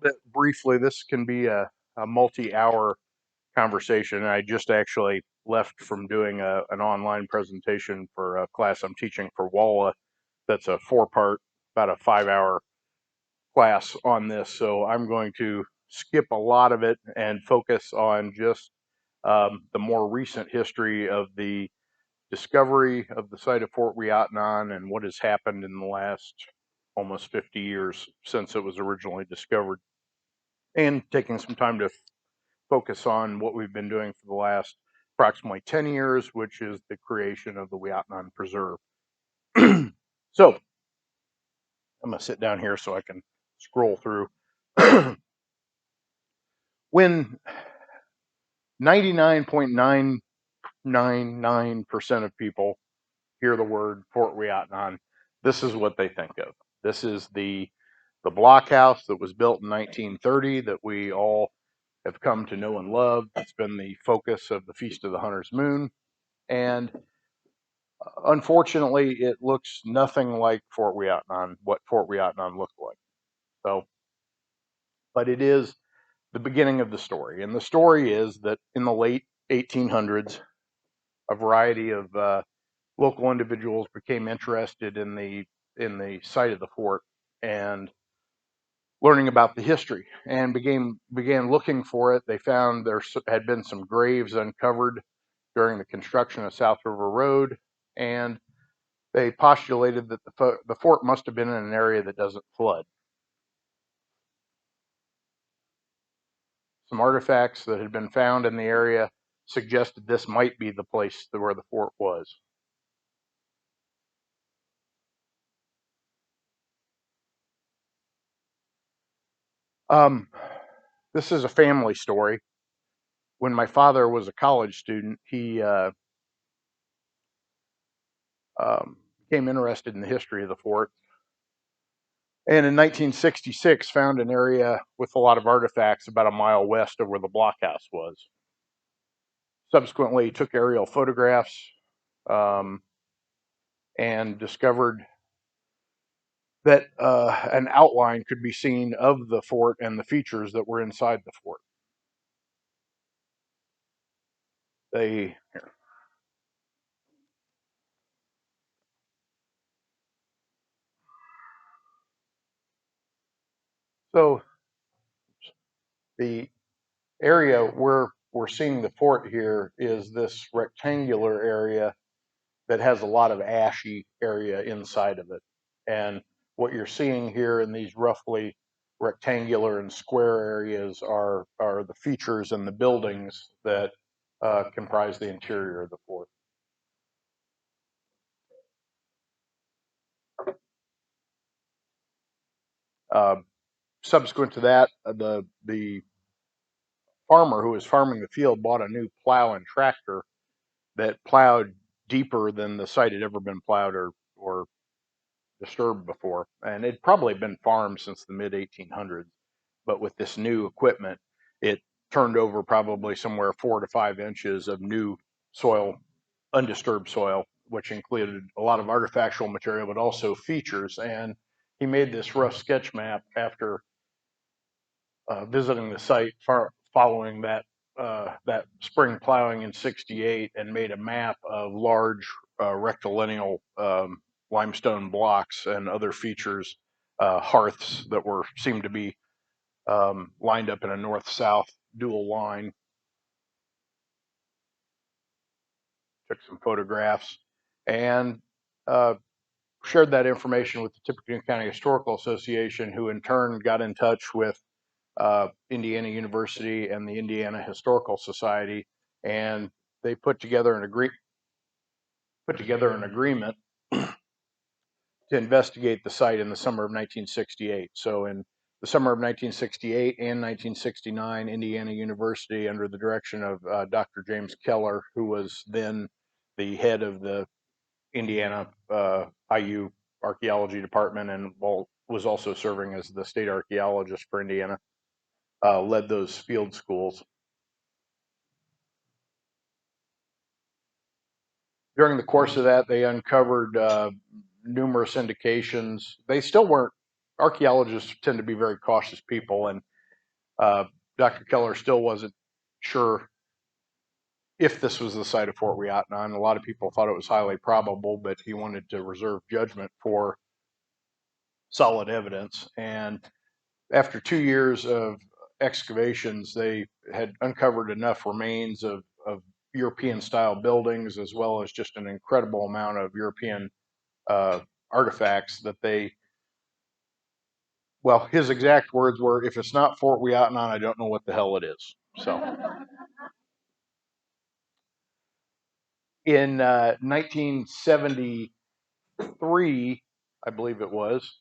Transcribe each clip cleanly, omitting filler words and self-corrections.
bit briefly. This can be a multi-hour conversation. I just actually left from doing an online presentation for a class I'm teaching for WALA. That's a four-part, about a 5-hour class on this. So I'm going to skip a lot of it and focus on just the more recent history of the discovery of the site of Fort Ouiatenon and what has happened in the last almost 50 years since it was originally discovered, and taking some time to focus on what we've been doing for the last approximately 10 years, which is the creation of the Ouiatenon Preserve. So I'm going to sit down here so I can scroll through. When 99.999% of people hear the word Fort Ouiatenon, this is what they think of. This is the blockhouse that was built in 1930 that we all have come to know and love. It's been the focus of the Feast of the Hunter's Moon. And unfortunately, it looks nothing like Fort Ouiatenon, what Fort Ouiatenon looked like. So, but it is the beginning of the story. And the story is that in the late 1800s, a variety of local individuals became interested in the site of the fort and learning about the history, and began looking for it. They found there had been some graves uncovered during the construction of South River Road, and they postulated that the fort must have been in an area that doesn't flood. Some artifacts that had been found in the area suggested this might be the place where the fort was. This is a family story. When my father was a college student, he became interested in the history of the fort, and in 1966 found an area with a lot of artifacts about a mile west of where the blockhouse was. Subsequently, took aerial photographs um, and discovered that an outline could be seen of the fort and the features that were inside the fort. They here. So the area where we're seeing the fort here is this rectangular area that has a lot of ashy area inside of it. And what you're seeing here in these roughly rectangular and square areas are the features and the buildings that comprise the interior of the fort. Uh, Subsequent to that, the farmer who was farming the field bought a new plow and tractor that plowed deeper than the site had ever been plowed or disturbed before, and it'd probably been farmed since the mid 1800s. But with this new equipment, it turned over probably somewhere 4 to 5 inches of new soil, undisturbed soil, which included a lot of artifactual material, but also features. And he made this rough sketch map after visiting the site following that spring plowing in '68, and made a map of large rectilineal limestone blocks and other features, hearths that were seemed to be lined up in a north-south dual line. Took some photographs and uh, shared that information with the Tippecanoe County Historical Association, who in turn got in touch with Indiana University and the Indiana Historical Society, and they put together an agreement to investigate the site in the summer of 1968. So in the summer of 1968 and 1969, Indiana University, under the direction of Dr. James Keller, who was then the head of the Indiana IU archaeology department and was also serving as the state archaeologist for Indiana, led those field schools. During the course of that, they uncovered numerous indications. They still weren't, archaeologists tend to be very cautious people, and Dr. Keller still wasn't sure if this was the site of Fort Ouiatenon. A lot of people thought it was highly probable, but he wanted to reserve judgment for solid evidence. And after 2 years of excavations, they had uncovered enough remains of European style buildings, as well as just an incredible amount of European uh, artifacts that they, well, his exact words were, if it's not Fort Ouiatenon, I don't know what the hell it is. So in 1973, I believe it was,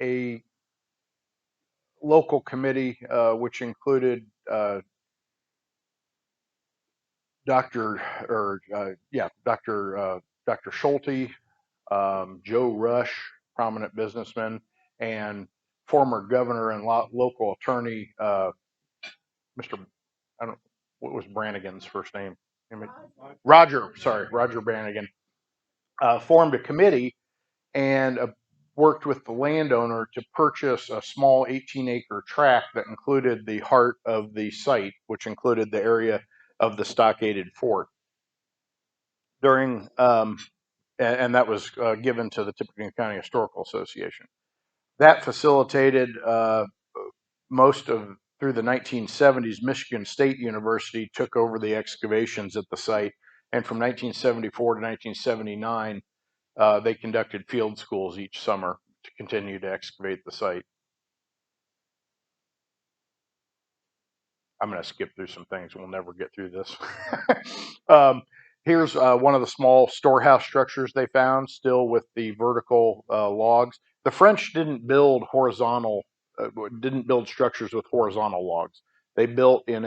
a local committee, which included Dr. or Dr. Schulte, Joe Rush, prominent businessman, and former governor and local attorney, Mr. I don't what was Brannigan's first name? Roger Brannigan, formed a committee and worked with the landowner to purchase a small 18-acre tract that included the heart of the site, which included the area of the stockaded fort. During and that was given to the Tippecanoe County Historical Association. That facilitated most of through the 1970s. Michigan State University took over the excavations at the site, and from 1974 to 1979, they conducted field schools each summer to continue to excavate the site. I'm going to skip through some things. We'll never get through this. Here's one of the small storehouse structures they found, still with the vertical logs. The French didn't build structures with horizontal logs. They built in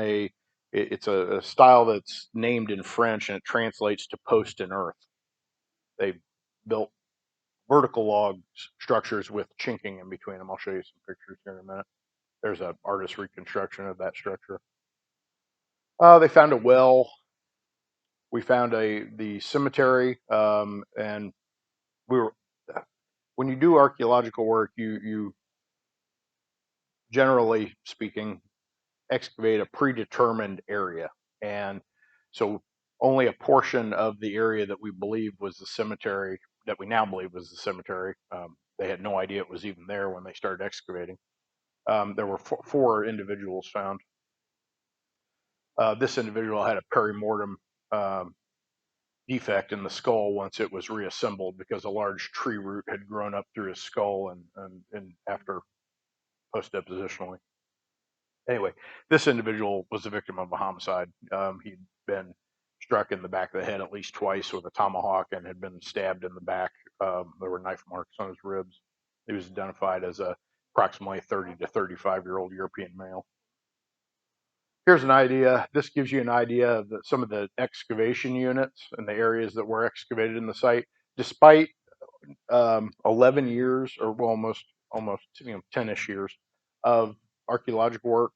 it's a style that's named in French, and it translates to post and earth. They built vertical log structures with chinking in between them. I'll show you some pictures here in a minute. There's an artist reconstruction of that structure. They found a well. We found the cemetery, and we were when you do archaeological work, you generally speaking excavate a predetermined area, and so only a portion of the area that we believe was the cemetery, that we now believe was the cemetery. They had no idea it was even there when they started excavating. There were four individuals found. This individual had a perimortem um, defect in the skull once it was reassembled, because a large tree root had grown up through his skull and after post depositionally. Anyway, this individual was the victim of a homicide. He'd been struck in the back of the head at least twice with a tomahawk and had been stabbed in the back. There were knife marks on his ribs. He was identified as a approximately 30 to 35-year-old European male. Here's an idea. This gives you an idea of some of the excavation units and the areas that were excavated in the site. Despite 11 years, or well, almost 10ish years of archaeological work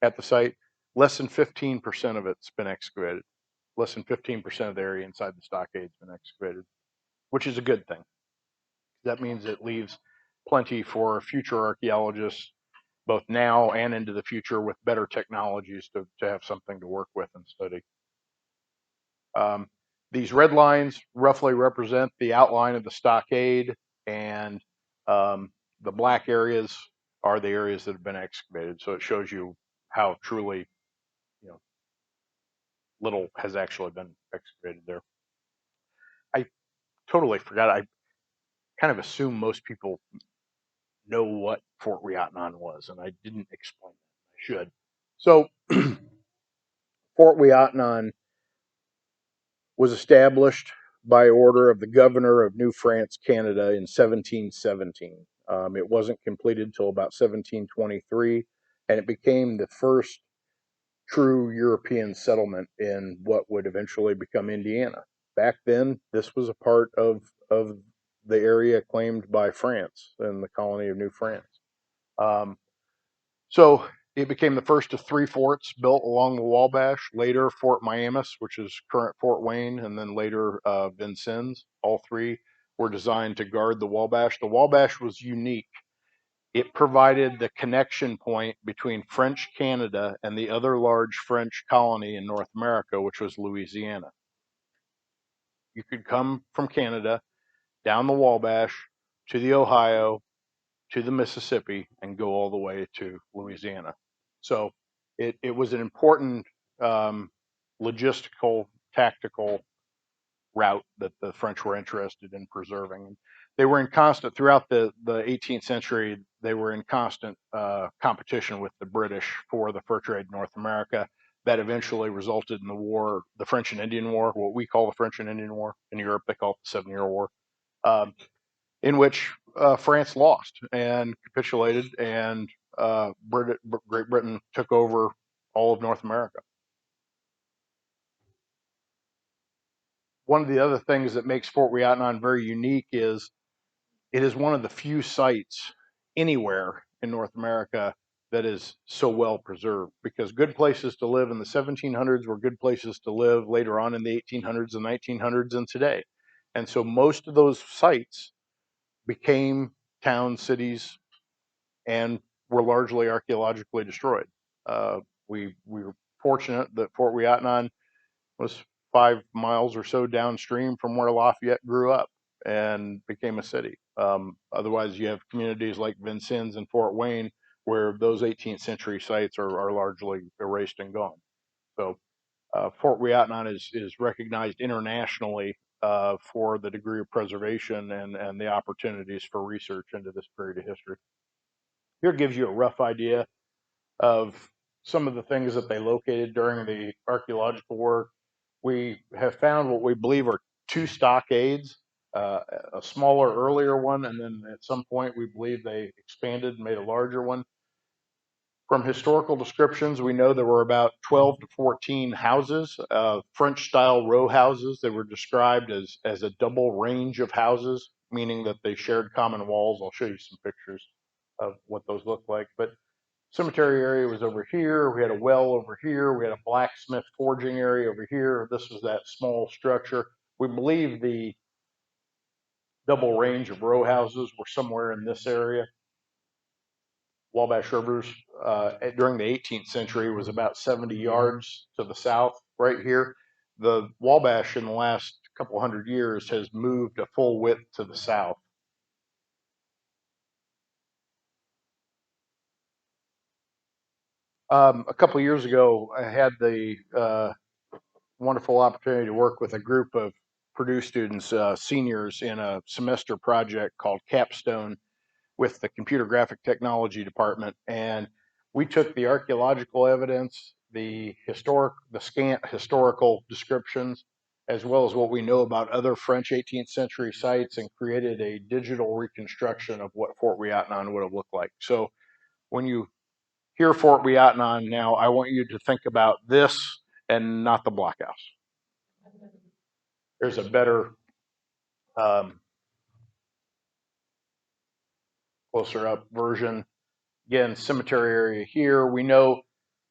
at the site, less than 15% of it's been excavated. Less than 15% of the area inside the stockade's been excavated, which is a good thing. That means it leaves plenty for future archaeologists, both now and into the future, with better technologies to have something to work with and study. Um, these red lines roughly represent the outline of the stockade, and the black areas are the areas that have been excavated. So it shows you how truly, you know, little has actually been excavated there. I totally forgot. I kind of assume most people know what Fort Ouiatenon was, and I didn't explain that. I should. So Fort Ouiatenon was established by order of the governor of New France, Canada, in 1717. It wasn't completed until about 1723, and it became the first true European settlement in what would eventually become Indiana. Back then, this was a part of the area claimed by France and the colony of New France. Um, so it became the first of three forts built along the Wabash. Later, Fort Miamis, which is current Fort Wayne, and then later Vincennes. All three were designed to guard the Wabash. The Wabash was unique It provided the connection point between French Canada and the other large French colony in North America, which was Louisiana. You could come from Canada down the Wabash to the Ohio to the Mississippi and go all the way to Louisiana. So it was an important um, logistical, tactical route that the French were interested in preserving. They were in constant throughout the 18th century. They were in constant competition with the British for the fur trade in North America. That eventually resulted in the war, the French and Indian War, what we call the French and Indian War. In Europe, they call it the Seven Year War, in which France lost and capitulated, and Great Britain took over all of North America. One of the other things that makes Fort Ouiatenon very unique is it is one of the few sites anywhere in North America that is so well preserved, because good places to live in the 1700s were good places to live later on in the 1800s and 1900s and today. And so most of those sites became towns, cities, and were largely archaeologically destroyed. We were fortunate that Fort Ouiatenon was 5 miles or so downstream from where Lafayette grew up and became a city. Otherwise, you have communities like Vincennes and Fort Wayne, where those 18th century sites are largely erased and gone. So Fort Ouiatenon is recognized internationally for the degree of preservation and the opportunities for research into this period of history. Here gives you a rough idea of some of the things that they located during the archaeological work. We have found what we believe are two stockades, a smaller earlier one, and then at some point we believe they expanded and made a larger one. From historical descriptions, we know there were about 12 to 14 houses, French style row houses. They were described as a double range of houses, meaning that they shared common walls. I'll show you some pictures of what those look like. But cemetery area was over here. We had a well over here. We had a blacksmith forging area over here. This was that small structure. We believe the double range of row houses were somewhere in this area. Wabash Rivers during the 18th century was about 70 yards to the south right here. The Wabash in the last couple hundred years has moved a full width to the south. A couple of years ago, I had the wonderful opportunity to work with a group of Purdue students, seniors, in a semester project called Capstone with the Computer Graphic Technology Department. And we took the archaeological evidence, the scant historical descriptions, as well as what we know about other French 18th century sites, and created a digital reconstruction of what Fort Ouiatenon would have looked like. So when you hear Fort Ouiatenon now, I want you to think about this and not the blockhouse. There's a better, um, closer up version. Again, cemetery area here. We know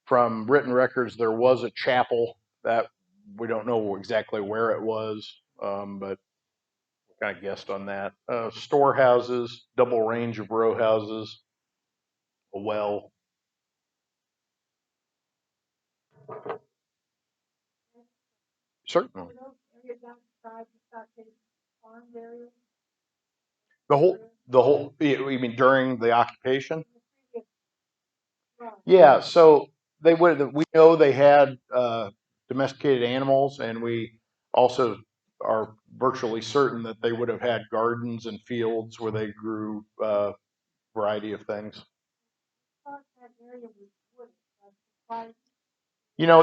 from written records there was a chapel that we don't know exactly where it was, but we kind of guessed on that. Storehouses, double range of row houses, a well. Certainly. The whole, you mean during the occupation? Yeah, so we know they had domesticated animals, and we also are virtually certain that they would have had gardens and fields where they grew a variety of things.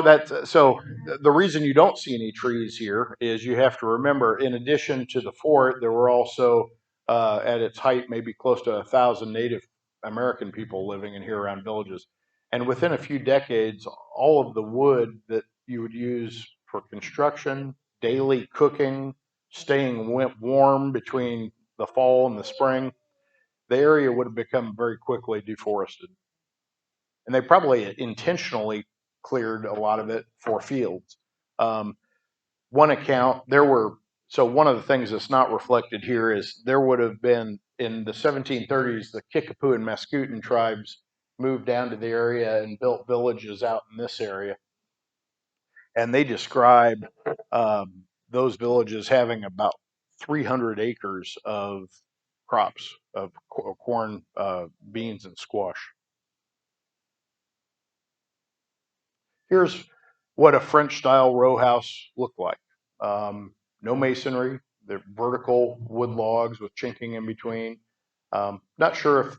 That's so the reason you don't see any trees here is you have to remember, in addition to the fort, there were also, at its height, maybe close to 1,000 Native American people living in here around villages. And within a few decades, all of the wood that you would use for construction, daily cooking, staying warm between the fall and the spring, the area would have become very quickly deforested. And they probably intentionally cleared a lot of it for fields. Um, one account, there were, so one of the things that's not reflected here is there would have been in the 1730s, the Kickapoo and Mascoutin tribes moved down to the area and built villages out in this area. And they describe those villages having about 300 acres of crops of corn, beans, and squash. Here's what a French style row house looked like. No masonry, they're vertical wood logs with chinking in between. Not sure if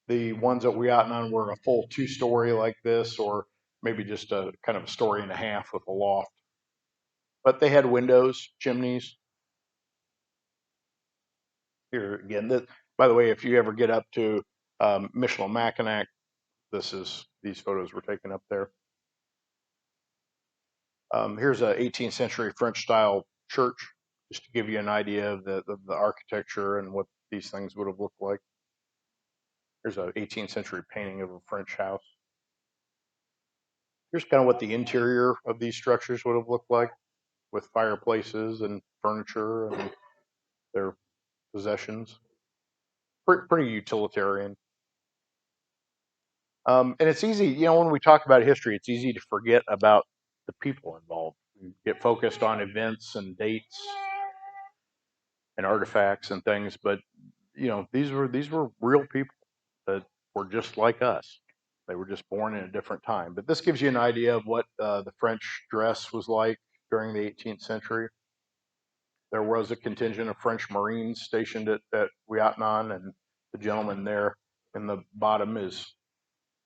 the ones at Ouiatenon were a full 2-story like this, or maybe just a kind of a story and a half with a loft. But they had windows, chimneys. Here again, by the way, if you ever get up to Michilimackinac, these photos were taken up there. Here's a 18th century French style church, just to give you an idea of the architecture and what these things would have looked like. Here's an 18th century painting of a French house. Here's kind of what the interior of these structures would have looked like, with fireplaces and furniture and their possessions. Pretty utilitarian. And it's easy, when we talk about history, it's easy to forget about the people involved. We get focused on events and dates and artifacts and things, but these were real people that were just like us. They were just born in a different time. But this gives you an idea of what the French dress was like during the 18th century. There was a contingent of French Marines stationed at Ouiatenon, and the gentleman there in the bottom is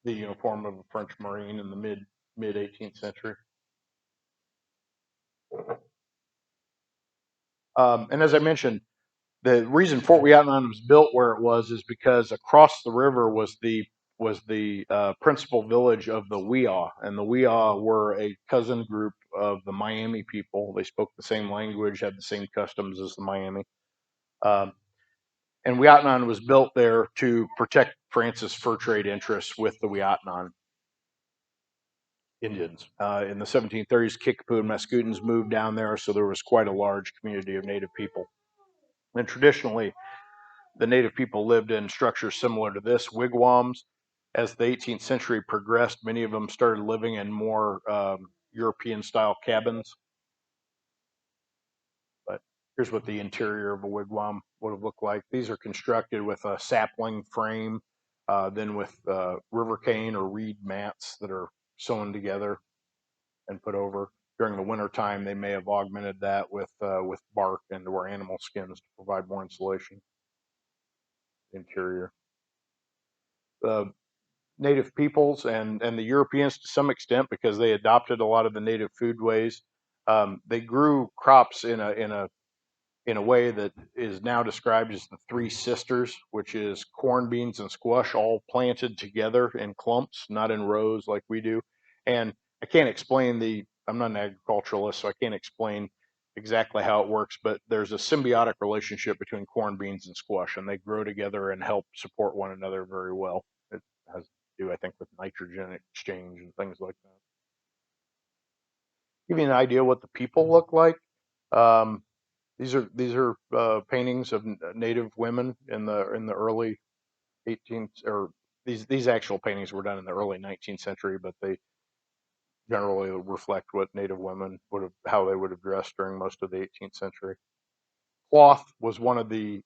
the uniform of a French Marine in the mid 18th century. And as I mentioned, the reason Fort Ouiatenon was built where it was is because across the river was the principal village of the Ouiatenon, and the Ouiatenon were a cousin group of the Miami people. They spoke the same language, had the same customs as the Miami. And Ouiatenon was built there to protect France's fur trade interests with the Ouiatenon Indians. In the 1730s, Kickapoo and Mascoutins moved down there, so there was quite a large community of native people. And traditionally, the native people lived in structures similar to this, wigwams. As the 18th century progressed, many of them started living in more European-style cabins. But here's what the interior of a wigwam would have looked like. These are constructed with a sapling frame, then with river cane or reed mats that are sewn together and put over. During the winter time, they may have augmented that with bark and or animal skins to provide more insulation. Interior. The native peoples and the Europeans to some extent, because they adopted a lot of the native foodways. They grew crops in a way that is now described as the three sisters, which is corn, beans, and squash all planted together in clumps, not in rows like we do. And I can't explain I'm not an agriculturalist, so I can't explain exactly how it works, but there's a symbiotic relationship between corn, beans, and squash, and they grow together and help support one another very well. It has to do, I think, with nitrogen exchange and things like that. Give you an idea what the people look like. Um, these are paintings of native women in the early 18th, or these actual paintings were done in the early 19th century, but they generally reflect what native women how they would have dressed during most of the 18th century. Cloth was one of the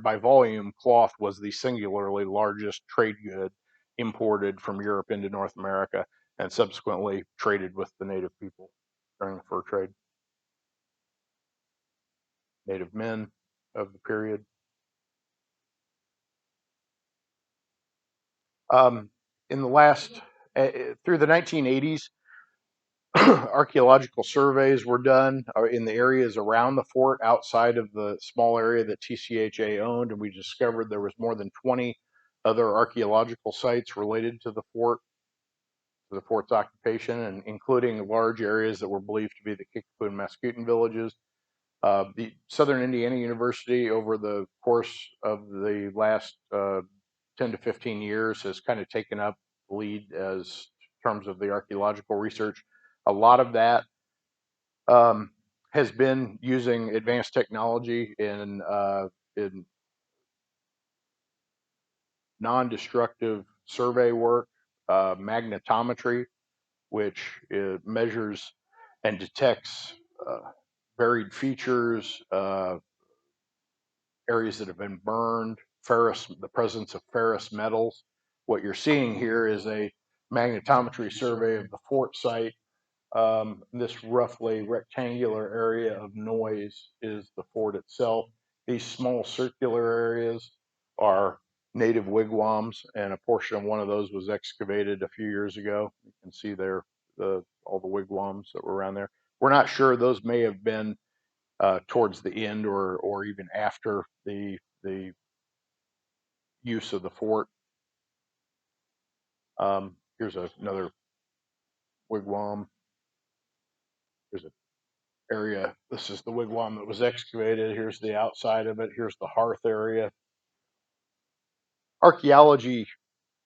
by volume, cloth was the singularly largest trade good imported from Europe into North America and subsequently traded with the native people during the fur trade. Native men of the period. Um, in the last, through the 1980s, archaeological surveys were done in the areas around the fort outside of the small area that TCHA owned, and we discovered there was more than 20 other archaeological sites related to the fort's occupation, and including large areas that were believed to be the Kickapoo and Mascoutin villages. The Southern Indiana University, over the course of the last 10 to 15 years, has kind of taken up lead as terms of the archaeological research. A lot of that has been using advanced technology in non-destructive survey work, magnetometry, which measures and detects buried features, areas that have been burned, the presence of ferrous metals. What you're seeing here is a magnetometry survey of the fort site. This roughly rectangular area of noise is the fort itself. These small circular areas are native wigwams, and a portion of one of those was excavated a few years ago. You can see there all the wigwams that were around there. We're not sure; those may have been towards the end or even after the use of the fort. Here's another wigwam. There's an area. This is the wigwam that was excavated. Here's the outside of it. Here's the hearth area. Archaeology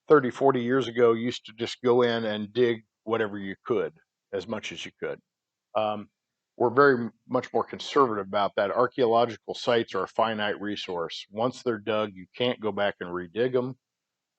30, 40 years ago used to just go in and dig whatever you could, as much as you could. Um, we're very much more conservative about that. Archaeological sites are a finite resource. Once they're dug, you can't go back and redig them.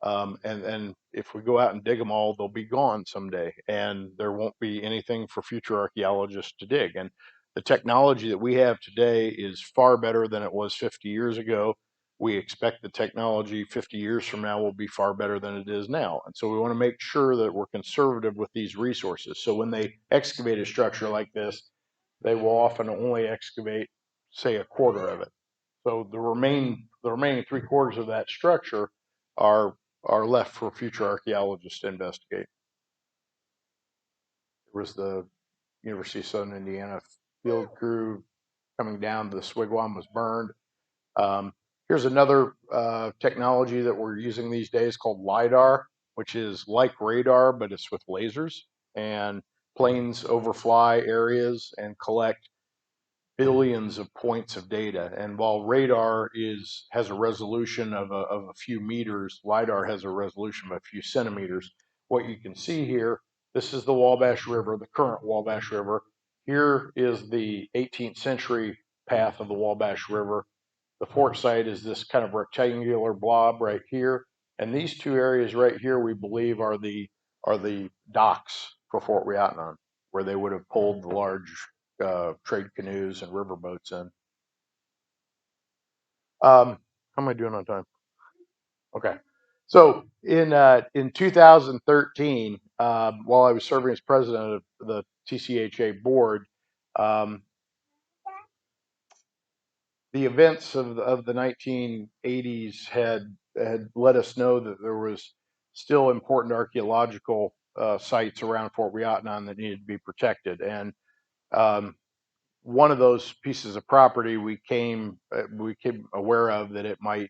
And if we go out and dig them all, they'll be gone someday, and there won't be anything for future archaeologists to dig. And the technology that we have today is far better than it was 50 years ago. We expect the technology 50 years from now will be far better than it is now. And so we want to make sure that we're conservative with these resources. So when they excavate a structure like this, they will often only excavate, say, a quarter of it. So the remaining three quarters of that structure are left for future archaeologists to investigate. There was the University of Southern Indiana field crew coming down. The wigwam was burned. Um, here's another technology that we're using these days called LIDAR, which is like radar, but it's with lasers. And planes overfly areas and collect billions of points of data. And while radar has a resolution of a few meters, LIDAR has a resolution of a few centimeters. What you can see here, this is the Wabash River, the current Wabash River. Here is the 18th century path of the Wabash River. The fort site is this kind of rectangular blob right here. And these two areas right here, we believe are the docks for Fort Ouiatenon, where they would have pulled the large trade canoes and riverboats in. How am I doing on time? Okay. So in 2013, while I was serving as president of the TCHA board, um, the events of the 1980s had let us know that there was still important archaeological sites around Fort Ouiatenon that needed to be protected. And um, one of those pieces of property we came aware of that it might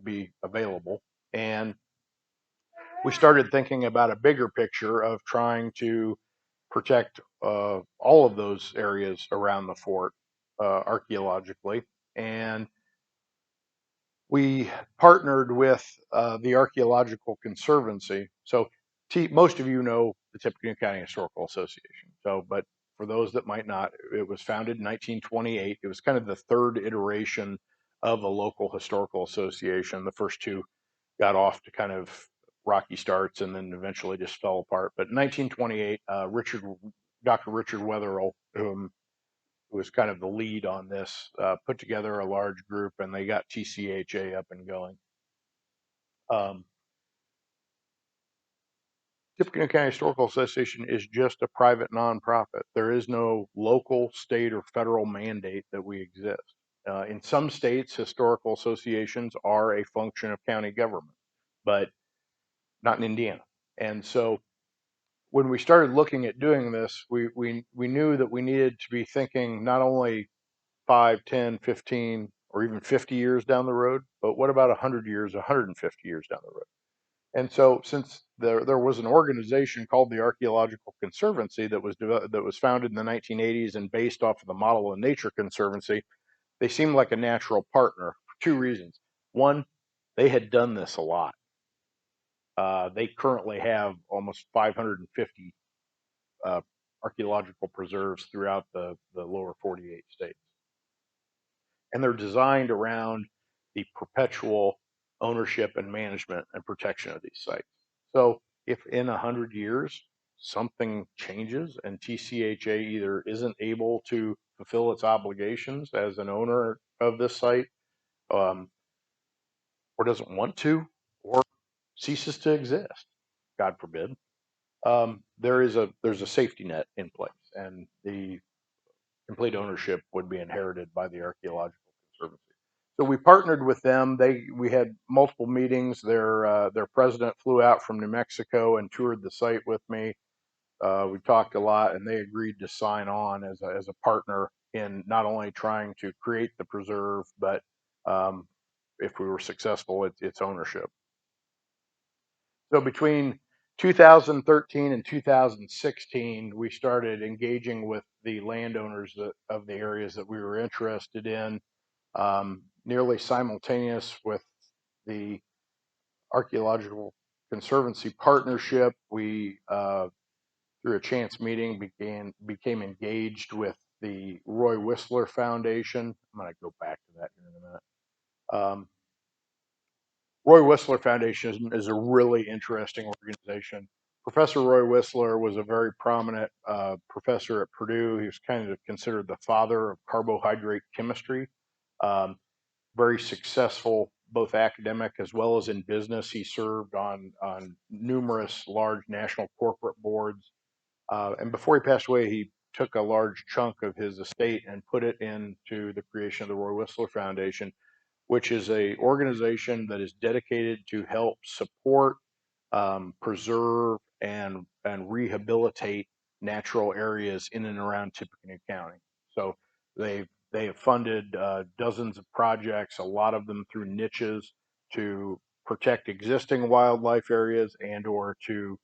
be available, and we started thinking about a bigger picture of trying to protect all of those areas around the fort archaeologically. And we partnered with the Archaeological Conservancy. So most of you know the Tippecanoe County Historical Association. So, but for those that might not, it was founded in 1928. It was kind of the third iteration of a local historical association. The first two got off to kind of rocky starts and then eventually just fell apart. But in 1928, Dr. Richard Wetherill, who was kind of the lead on this, put together a large group, and they got TCHA up and going. Tippecanoe County Historical Association is just a private nonprofit. There is no local, state, or federal mandate that we exist. In some states, historical associations are a function of county government, but not in Indiana. And so when we started looking at doing this, we knew that we needed to be thinking not only 5, 10, 15, or even 50 years down the road, but what about 100 years, 150 years down the road? And so, since there was an organization called the Archaeological Conservancy that was founded in the 1980s and based off of the model of Nature Conservancy, they seemed like a natural partner for two reasons. One, they had done this a lot. They currently have almost 550 uh, archaeological preserves throughout the lower 48 states. And they're designed around the perpetual ownership and management and protection of these sites. So if in 100 years something changes and TCHA either isn't able to fulfill its obligations as an owner of this site, um, or doesn't want to, or ceases to exist, God forbid, there's a safety net in place, and the complete ownership would be inherited by the Archaeological Conservancy. So we partnered with them. We had multiple meetings. Their president flew out from New Mexico and toured the site with me. We talked a lot, and they agreed to sign on as a partner in not only trying to create the preserve, but um, if we were successful, its ownership. So between 2013 and 2016, we started engaging with the landowners of the areas that we were interested in, nearly simultaneous with the Archaeological Conservancy partnership. We, through a chance meeting, became engaged with the Roy Whistler Foundation. I'm going to go back to that here in a minute. Roy Whistler Foundation is a really interesting organization. Professor Roy Whistler was a very prominent professor at Purdue. He was kind of considered the father of carbohydrate chemistry. Um, Very successful, both academic as well as in business. He served on numerous large national corporate boards. And before he passed away, he took a large chunk of his estate and put it into the creation of the Roy Whistler Foundation, which is a organization that is dedicated to help support, preserve, and rehabilitate natural areas in and around Tippecanoe County. So they have funded dozens of projects, a lot of them through niches, to protect existing wildlife areas and or to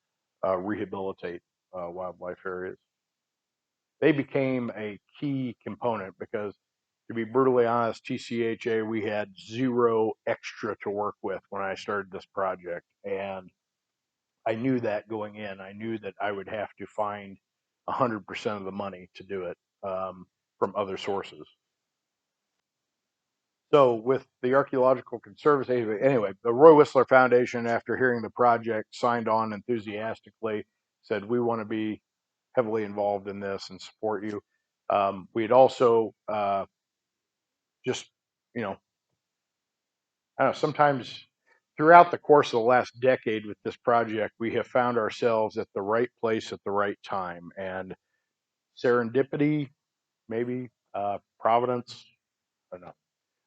rehabilitate wildlife areas. They became a key component because, to be brutally honest, TCHA, we had zero extra to work with when I started this project. And I knew that going in. I knew that I would have to find 100% of the money to do it from other sources. So, with the Archaeological Conservancy, anyway, the Roy Whistler Foundation, after hearing the project, signed on enthusiastically, said, "We want to be heavily involved in this and support you." We had also just, you know, I don't know, sometimes throughout the course of the last decade with this project, we have found ourselves at the right place at the right time. And serendipity, maybe, providence, I don't know.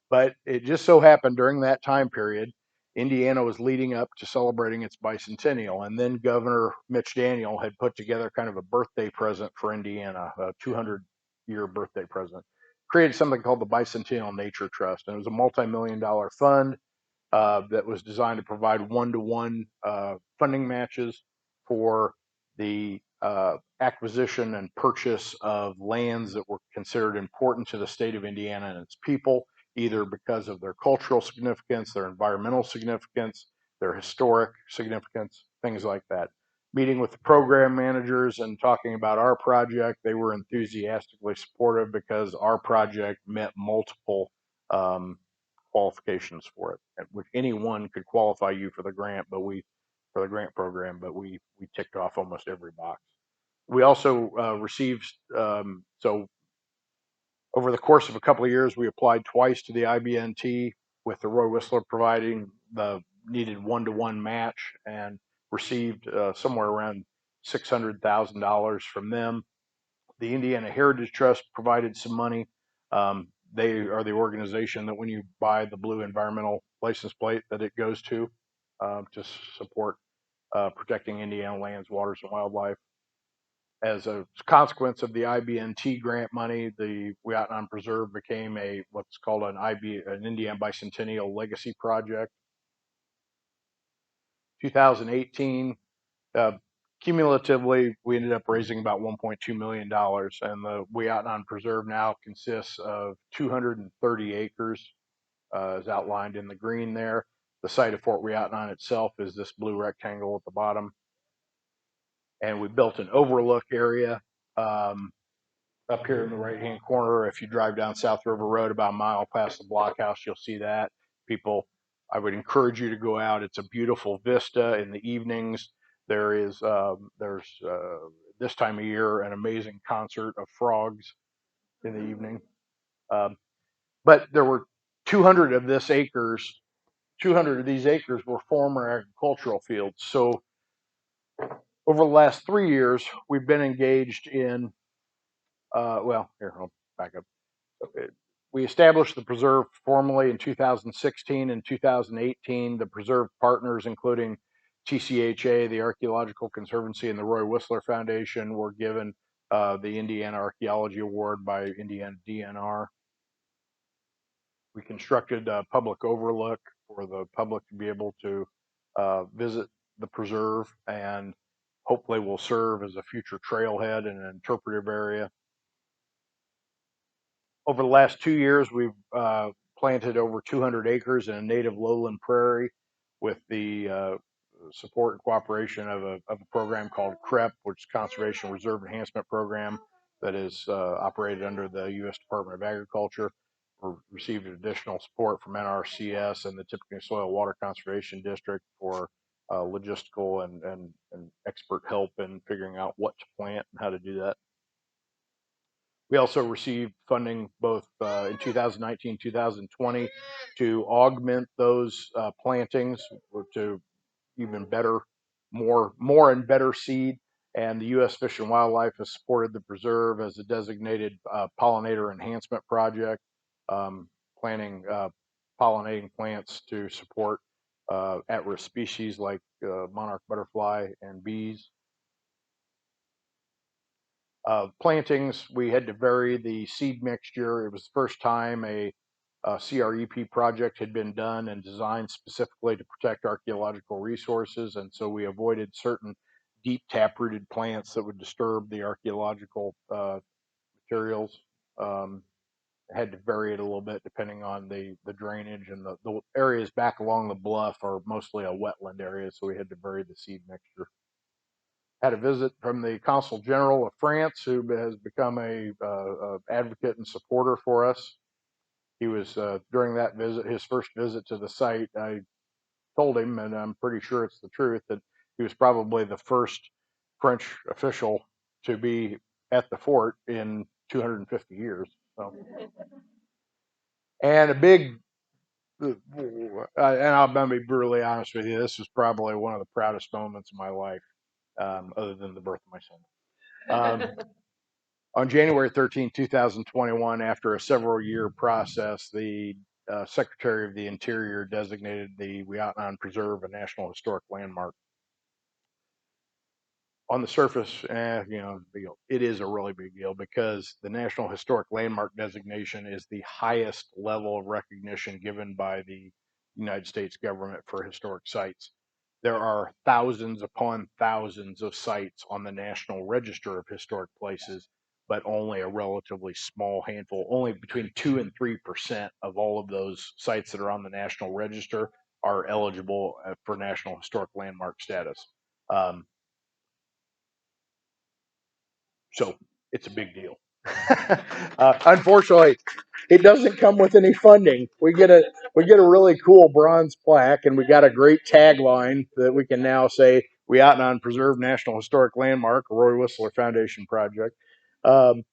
But it just so happened during that time period, Indiana was leading up to celebrating its bicentennial. And then Governor Mitch Daniel had put together kind of a birthday present for Indiana, a 200-year birthday present. Created something called the Bicentennial Nature Trust. And it was a multi-million dollar fund that was designed to provide one-to-one funding matches for the acquisition and purchase of lands that were considered important to the state of Indiana and its people, either because of their cultural significance, their environmental significance, their historic significance, things like that. Meeting with the program managers and talking about our project, they were enthusiastically supportive because our project met multiple um, qualifications for it, which anyone could qualify you for the grant, but for the grant program, but we ticked off almost every box. We also received so over the course of a couple of years, we applied twice to the IBNT with the Roy Whistler providing the needed one-to-one match and received somewhere around $600,000 from them. The Indiana Heritage Trust provided some money. They are the organization that when you buy the blue environmental license plate that it goes to support protecting Indiana lands, waters, and wildlife. As a consequence of the IBNT grant money, the Ouiatenon Preserve became what's called an Indiana Bicentennial Legacy Project. 2018, uh, cumulatively, we ended up raising about $1.2 million, and the Ouiatenon Preserve now consists of 230 acres, as outlined in the green there. The site of Fort Ouiatenon itself is this blue rectangle at the bottom, and we built an overlook area um, up here in the right-hand corner. If you drive down South River Road about a mile past the blockhouse, you'll see that. People I would encourage you to go out. It's a beautiful vista in the evenings. There's this time of year an amazing concert of frogs in the evening. Um, but there were 200 of this acres. 200 of these acres were former agricultural fields. So over the last 3 years, we've been engaged in. Well, here I'll back up. We established the preserve formally in 2016 and 2018. The preserve partners, including TCHA, the Archaeological Conservancy, and the Roy Whistler Foundation, were given the Indiana Archaeology Award by Indiana DNR. We constructed a public overlook for the public to be able to visit the preserve, and hopefully will serve as a future trailhead and an interpretive area. Over the last 2 years, we've planted over 200 acres in a native lowland prairie with the support and cooperation of a program called CREP, which is Conservation Reserve Enhancement Program, that is operated under the U.S. Department of Agriculture. We received additional support from NRCS and the Tippecanoe Soil Water Conservation District for logistical and expert help in figuring out what to plant and how to do that. We also received funding both in 2019, 2020 to augment those plantings to even better, more and better seed. And the U.S. Fish and Wildlife has supported the preserve as a designated pollinator enhancement project, planting pollinating plants to support at-risk species like monarch butterfly and bees. Plantings, we had to vary the seed mixture. It was the first time a CREP project had been done and designed specifically to protect archaeological resources, and so we avoided certain deep tap-rooted plants that would disturb the archaeological materials. Um, had to vary it a little bit depending on the drainage, and the areas back along the bluff are mostly a wetland area, so we had to vary the seed mixture. Had a visit from the Consul General of France, who has become a advocate and supporter for us. He was during that visit, his first visit to the site. I told him, and I'm pretty sure it's the truth, that he was probably the first French official to be at the fort in 250 years. So, and a big, and I'm going to be brutally honest with you, this was probably one of the proudest moments of my life, other than the birth of my son. On January 13, 2021, after a several year process, the Secretary of the Interior designated the Ouiatenon Preserve a National Historic Landmark. On the surface, it is a really big deal because the National Historic Landmark designation is the highest level of recognition given by the United States government for historic sites. There are thousands upon thousands of sites on the National Register of Historic Places, but only a relatively small handful, only between 2 and 3% of all of those sites that are on the National Register are eligible for National Historic Landmark status. Um, So it's a big deal. Unfortunately, it doesn't come with any funding. We get a really cool bronze plaque, and we got a great tagline that we can now say Ouiatenon Preserve National Historic Landmark, a Roy Whistler Foundation project. Um,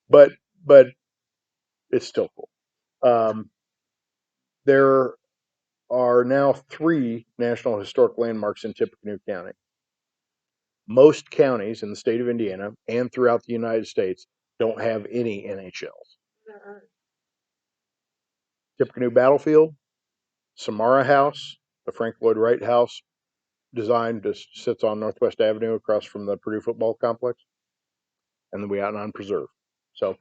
but but it's still cool. There are now 3 National Historic Landmarks in Tippecanoe County. Most counties in the state of Indiana and throughout the United States don't have any NHLs. Tippecanoe Battlefield, Samara House, the Frank Lloyd Wright House, designed just sits on Northwest Avenue across from the Purdue football complex, and the Ouiatenon Preserve. So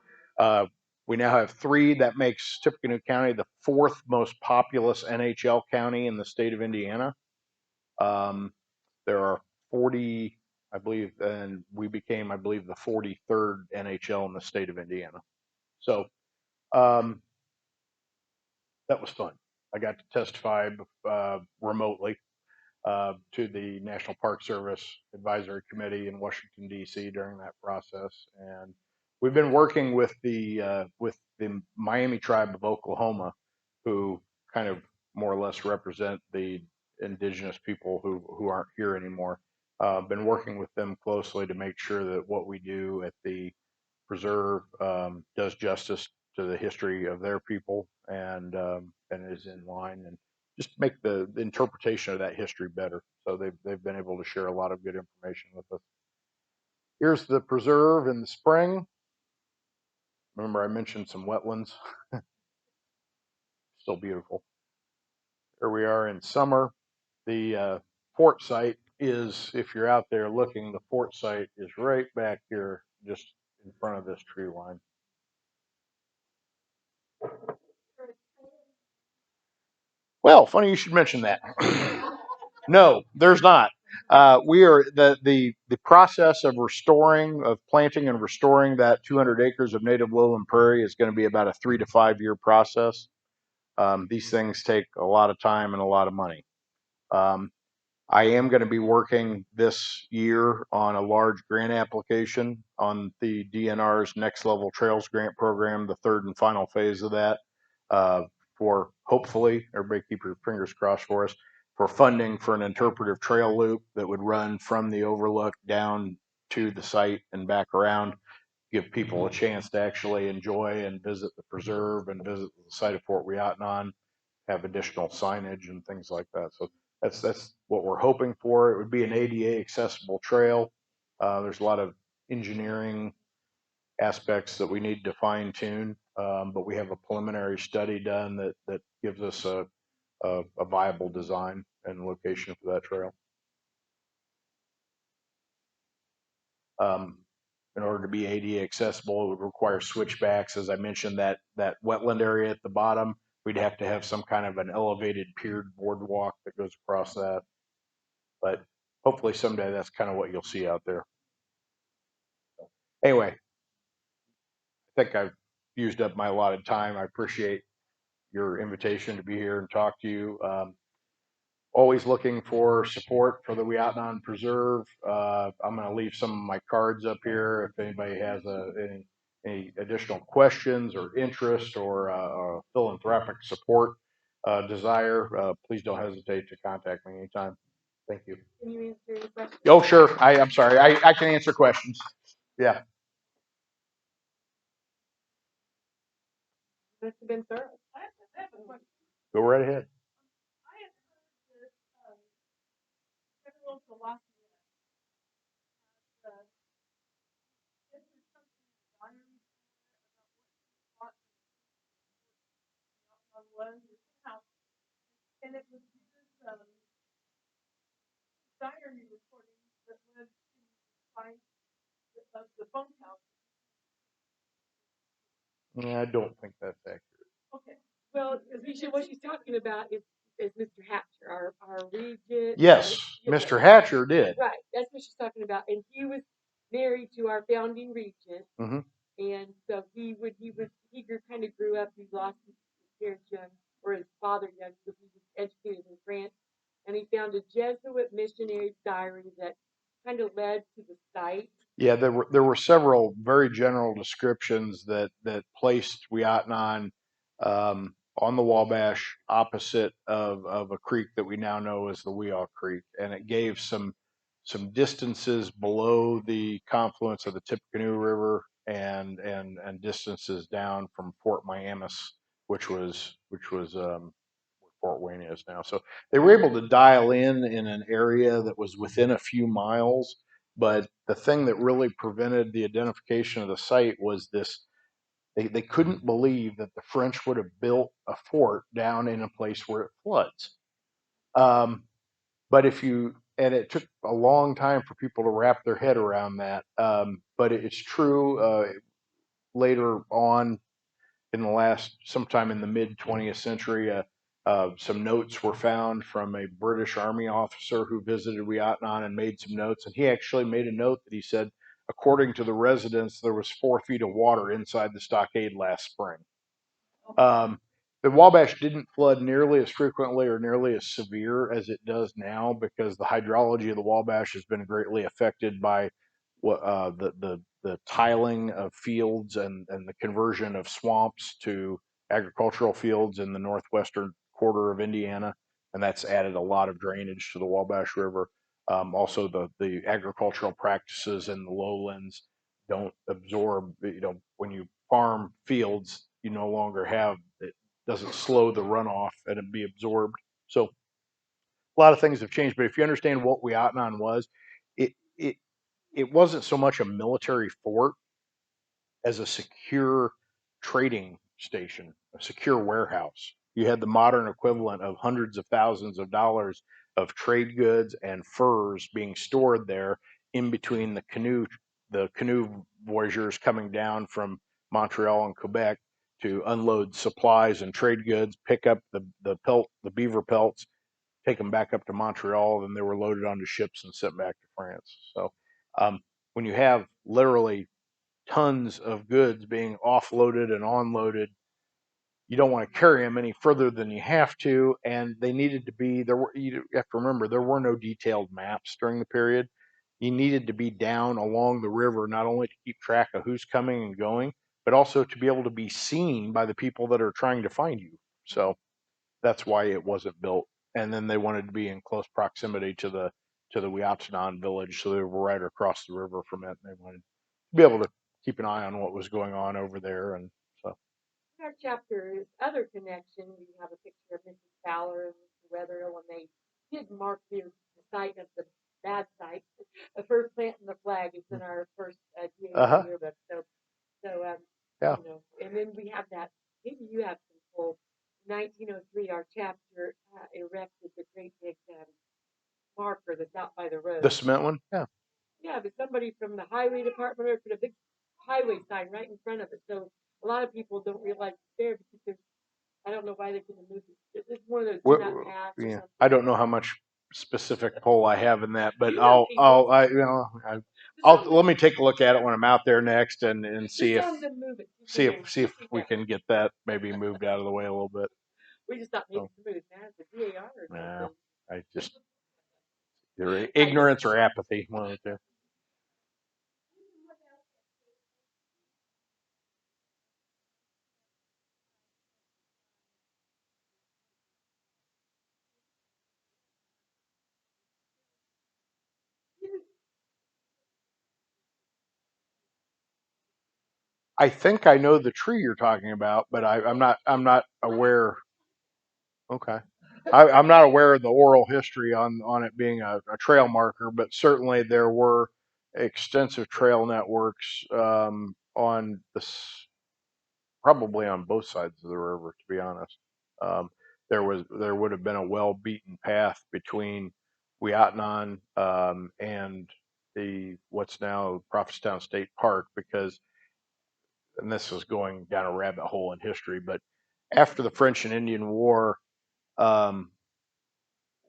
we now have 3. That makes Tippecanoe County the 4th most populous NHL county in the state of Indiana. There are 40, I believe, and we became, I believe, the 43rd NHL in the state of Indiana. So um, that was fun. I got to testify remotely to the National Park Service Advisory Committee in Washington D.C. during that process, and we've been working with the Miami tribe of Oklahoma, who kind of more or less represent the indigenous people who aren't here anymore. Been working with them closely to make sure that what we do at the preserve does justice to the history of their people and is in line and just make the interpretation of that history better. So they've been able to share a lot of good information with us. Here's the preserve in the spring. Remember, I mentioned some wetlands. Still beautiful. Here we are in summer. The fort site is, if you're out there looking, the fort site is right back here, just in front of this tree line. Well, funny you should mention that. No, there's not. We are the process of restoring, of planting and restoring that 200 acres of native lowland prairie is going to be about a 3 to 5 year process. These things take a lot of time and a lot of money. Um, I am going to be working this year on a large grant application on the DNR's Next Level Trails Grant Program, the third and final phase of that, uh, for hopefully, everybody keep your fingers crossed for us, for funding for an interpretive trail loop that would run from the overlook down to the site and back around, give people a chance to actually enjoy and visit the preserve and visit the site of Fort Ouiatenon, have additional signage and things like that. So that's what we're hoping for. It would be an ADA accessible trail. There's a lot of engineering aspects that we need to fine tune, but we have a preliminary study done that gives us a viable design and location for that trail. Um, in order to be ADA accessible, it would require switchbacks. As I mentioned, that wetland area at the bottom, we'd have to have some kind of an elevated piered boardwalk that goes across that. But hopefully someday that's kind of what you'll see out there. Anyway, I think I've used up my allotted time. I appreciate your invitation to be here and talk to you. Always looking for support for the Ouiatenon Preserve. I'm going to leave some of my cards up here if anybody has any additional questions or interest or philanthropic support desire. Please don't hesitate to contact me anytime. Thank you. Can you answer your question? Oh, sure. I'm sorry. I can answer questions. Yeah. Must have been thorough. Go right ahead. Yeah, I don't think that's accurate. Okay. Well, what she's talking about is Mr. Hatcher, our regent. Yes, Mr. Hatcher did. Right. That's what she's talking about. And he was married to our founding regent. Mm-hmm. And so he kind of grew up, he lost his parents young, or his father young, because he was educated in France. And he found a Jesuit missionary diary that kind of led to the site. Yeah, there were several very general descriptions that placed Ouiatenon on the Wabash, opposite of a creek that we now know as the Weaw Creek, and it gave some distances below the confluence of the Tippecanoe River and distances down from Fort Miamis, which was where Fort Wayne is now. So they were able to dial in an area that was within a few miles. But the thing that really prevented the identification of the site was this: they couldn't believe that the French would have built a fort down in a place where it floods. But and it took a long time for people to wrap their head around that. But it's true. Later on, sometime in the mid 20th century, some notes were found from a British Army officer who visited Ouiatenon and made some notes. And he actually made a note that he said, according to the residents, there was 4 feet of water inside the stockade last spring. The Wabash didn't flood nearly as frequently or nearly as severe as it does now because the hydrology of the Wabash has been greatly affected by the tiling of fields and the conversion of swamps to agricultural fields in the northwestern quarter of Indiana, and that's added a lot of drainage to the Wabash River. Also, the agricultural practices in the lowlands don't absorb. When you farm fields, you no longer have it. Doesn't slow the runoff and it be absorbed. So a lot of things have changed. But if you understand what Ouiatenon was, it it it wasn't so much a military fort as a secure trading station, a secure warehouse. You had the modern equivalent of hundreds of thousands of dollars of trade goods and furs being stored there in between the canoe voyageurs coming down from Montreal and Quebec to unload supplies and trade goods, pick up the beaver pelts, take them back up to Montreal, then they were loaded onto ships and sent back to France. So um, when you have literally tons of goods being offloaded and onloaded, you don't want to carry them any further than you have to. And they needed to be there. You have to remember there were no detailed maps during the period. You needed to be down along the river not only to keep track of who's coming and going, but also to be able to be seen by the people that are trying to find you. So that's why it wasn't built. And then they wanted to be in close proximity to the Ouiatenon village, so they were right across the river from it. And they wanted to be able to keep an eye on what was going on over there, and so. In our chapter's other connection, we have a picture of Mrs. Fowler and Mr. Wetherill, and they did mark the site of the bad site. The first plant in the flag is in our first Uh-huh. yearbook. So Yeah. and then we have that. Maybe you have some full 1903. Our chapter erected the great big marker that's out by the road. The cement one? Yeah. Yeah, but somebody from the highway department put a big highway sign right in front of it. So a lot of people don't realize it's there because I don't know why they couldn't move it. It's one of those do not pass or Yeah. something. I don't know how much specific pull I have in that, but You know let me take a look at it when I'm out there next and see Just if tell them to move it. see if we can get that maybe moved out of the way a little bit. We just thought maybe So, somebody was mad at the DAR or no, something. I just either ignorance or apathy, one of the two. I think I know the tree you're talking about, but I'm not aware. Okay. I'm not aware of the oral history on it being a trail marker, but certainly there were extensive trail networks on this, probably on both sides of the river, to be honest. Um, there would have been a well beaten path between Ouiatenon and the what's now Prophetstown State Park, because, and this is going down a rabbit hole in history, but after the French and Indian War, um,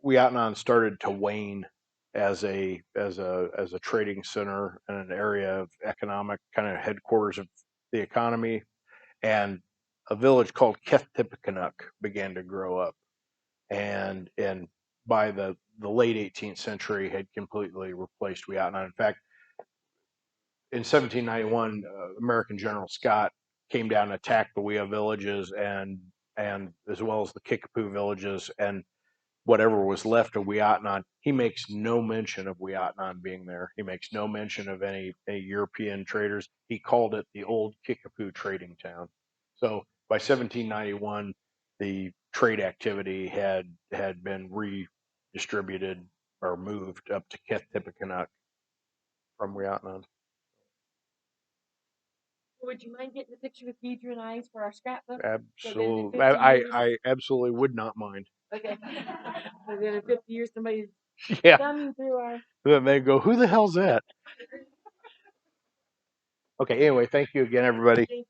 Ouiatenon started to wane as a trading center and an area of economic kind of headquarters of the economy, and a village called Kethtipikanuk began to grow up, and by the late 18th century had completely replaced Ouiatenon. In fact, in 1791, American General Scott came down and attacked the Wea villages and as well as the Kickapoo villages and whatever was left of Ouiatenon. He makes no mention of Ouiatenon being there. He makes no mention of any European traders. He called it the old Kickapoo trading town. So by 1791, the trade activity had been redistributed or moved up to Kethtipikanuk from Ouiatenon. Would you mind getting a picture with Deidre and I for our scrapbook? Absolutely, I absolutely would not mind. Okay. And then in 50 years, somebody's Yeah. thumbing through our. Then they go, "Who the hell's that?" Okay. Anyway, thank you again, everybody. Thank you.